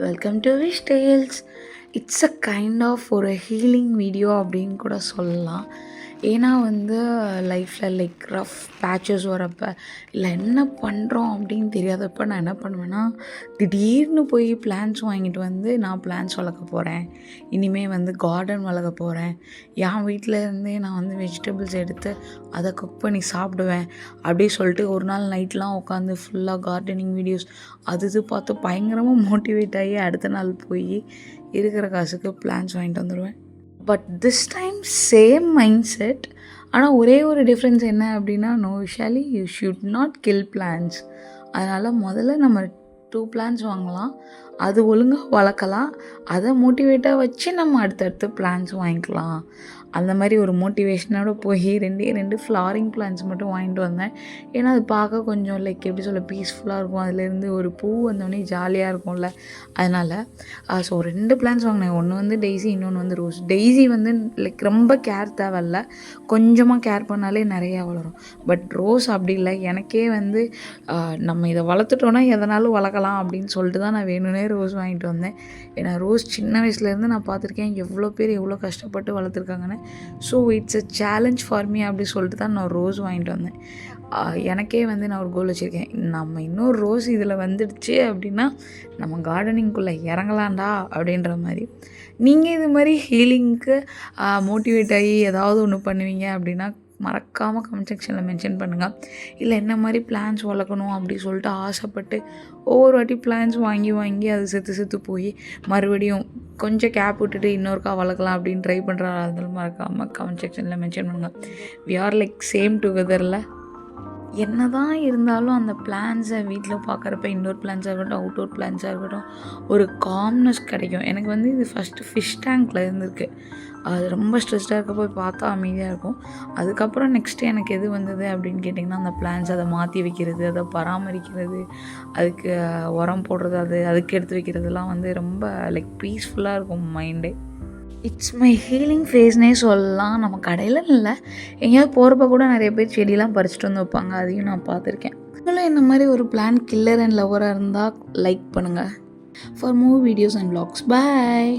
Welcome to Vish Tales. It's a kind of ஒரு healing video அப்படின்னு கூட சொல்லலாம். ஏன்னா லைஃப்பில் ரஃப் பேச்சஸ் வரப்போ இல்லை என்ன பண்ணுறோம் அப்படின்னு தெரியாதப்ப நான் என்ன பண்ணுவேன்னா, திடீர்னு போய் பிளான்ஸ் வாங்கிட்டு நான் பிளான்ஸ் வளர்க்க போகிறேன், இனிமேல் கார்டன் வளர்க்க போகிறேன், என் வீட்டில் இருந்தே நான் வெஜிடபிள்ஸ் எடுத்து அதை குக் பண்ணி சாப்பிடுவேன் அப்படி சொல்லிட்டு ஒரு நாள் நைட்லாம் உட்காந்து ஃபுல்லாக கார்டனிங் வீடியோஸ் இது பார்த்து பயங்கரமாக மோட்டிவேட் ஆகி அடுத்த நாள் போய் இருக்கிற காசுக்கு பிளான்ஸ் வாங்கிட்டு வந்துடுவேன். But this time same mindset. ஆனால் ஒரே ஒரு டிஃப்ரென்ஸ் என்ன அப்படின்னா, no Vishali you should not kill plants. அதனால் முதல்ல நம்ம 2 பிளான்ஸ் வாங்கலாம், அது ஒழுங்காக வளர்க்கலாம், அதை மோட்டிவேட்டாக வச்சு நம்ம அடுத்தடுத்து பிளான்ஸ் வாங்கிக்கலாம். அந்த மாதிரி ஒரு மோட்டிவேஷனோடு போய் 2 ஃப்ளாரிங் பிளான்ஸ் மட்டும் வாங்கிட்டு வந்தேன். ஏன்னா அது பார்க்க கொஞ்சம் எப்படி சொல்ல பீஸ்ஃபுல்லாக இருக்கும், அதுலேருந்து ஒரு பூ வந்தோடனே ஜாலியாக இருக்கும்ல, அதனால் ஸோ 2 பிளான்ஸ் வாங்கினேன். ஒன்று டெய்ஸி, இன்னொன்று ரோஸ். டெய்ஸி ரொம்ப கேர் தேவையில்ல, கொஞ்சமாக கேர் பண்ணாலே நிறையா வளரும். பட் ரோஸ் அப்படி இல்லை, எனக்கே நம்ம இதை வளர்த்துட்டோன்னா எதனாலும் வளர்க்கலாம் அப்படின்னு சொல்லிட்டு தான் நான் வேணும்னே ரோஸ் வாங்கிட்டு வந்தேன். ஏன்னா ரோஸ் சின்ன வயசுலேருந்து நான் பார்த்துருக்கேன் எவ்வளோ பேர் எவ்வளோ கஷ்டப்பட்டு வளர்த்துருக்காங்கன்னு. So it's a challenge for me அப்படி சொல்லிட்டு தான் நான் ரோஸ் வாங்கிட்டு வந்தேன். எனக்கே நான் ஒரு கோல் வச்சுருக்கேன், நம்ம இன்னொரு ரோஸ் இதில் வந்துடுச்சு அப்படின்னா நம்ம கார்டனிங்குள்ளே இறங்கலாண்டா அப்படின்ற மாதிரி. நீங்கள் இது மாதிரி ஹீலிங்க்கு மோட்டிவேட் ஆகி ஏதாவது ஒன்று பண்ணுவீங்க அப்படின்னா மறக்காமல் கமெண்ட் செக்ஷனில் மென்ஷன் பண்ணுங்கள். இல்லை என்ன மாதிரி பிளான்ஸ் வளர்க்கணும் அப்படி சொல்லிட்டு ஆசைப்பட்டு ஒவ்வொரு வாட்டி பிளான்ஸ் வாங்கி அது செத்து போய் மறுபடியும் கொஞ்சம் கேப் விட்டுட்டு இன்னொருக்கா வளர்க்கலாம் அப்படின்னு ட்ரை பண்ணுறதா இருந்தாலும் மறக்காமல் கமெண்ட் செக்ஷனில் மென்ஷன் பண்ணுங்கள். வி ஆர் சேம் டுகெதரில். என்ன தான் இருந்தாலும் அந்த பிளான்ஸை வீட்டில் பார்க்குறப்ப இன்டோர் பிளான்ஸாக இருக்கட்டும், அவுட்டோர் பிளான்ஸாக இருக்கட்டும், ஒரு காம்னஸ் கிடைக்கும். எனக்கு இது ஃபஸ்ட்டு ஃபிஷ் டேங்க்கில் இருந்திருக்கு. அது ரொம்ப ஸ்ட்ரெஸ்டாக இருக்க போய் பார்த்தா அமைதியாக இருக்கும். அதுக்கப்புறம் நெக்ஸ்ட்டு எனக்கு எது வந்தது அப்படின்னு கேட்டிங்கன்னா, அந்த பிளான்ஸ் அதை மாற்றி வைக்கிறது, அதை பராமரிக்கிறது, அதுக்கு உரம் போடுறது, அதுக்கு எடுத்து வைக்கிறதுலாம் ரொம்ப பீஸ்ஃபுல்லாக இருக்கும் மைண்டே. இட்ஸ் மை ஹீலிங் ஃபேஸ்னே சொல்லலாம். நம்ம கடையில் இல்லை, எங்கேயாவது போகிறப்ப கூட நிறைய பேர் செடியெலாம் பறிச்சுட்டு வந்து வைப்பாங்க, அதையும் நான் பார்த்துருக்கேன். நீங்களும் இந்த மாதிரி ஒரு பிளான் கில்லர் அண்ட் லவராக இருந்தால் லைக் பண்ணுங்கள். For more videos and vlogs, bye.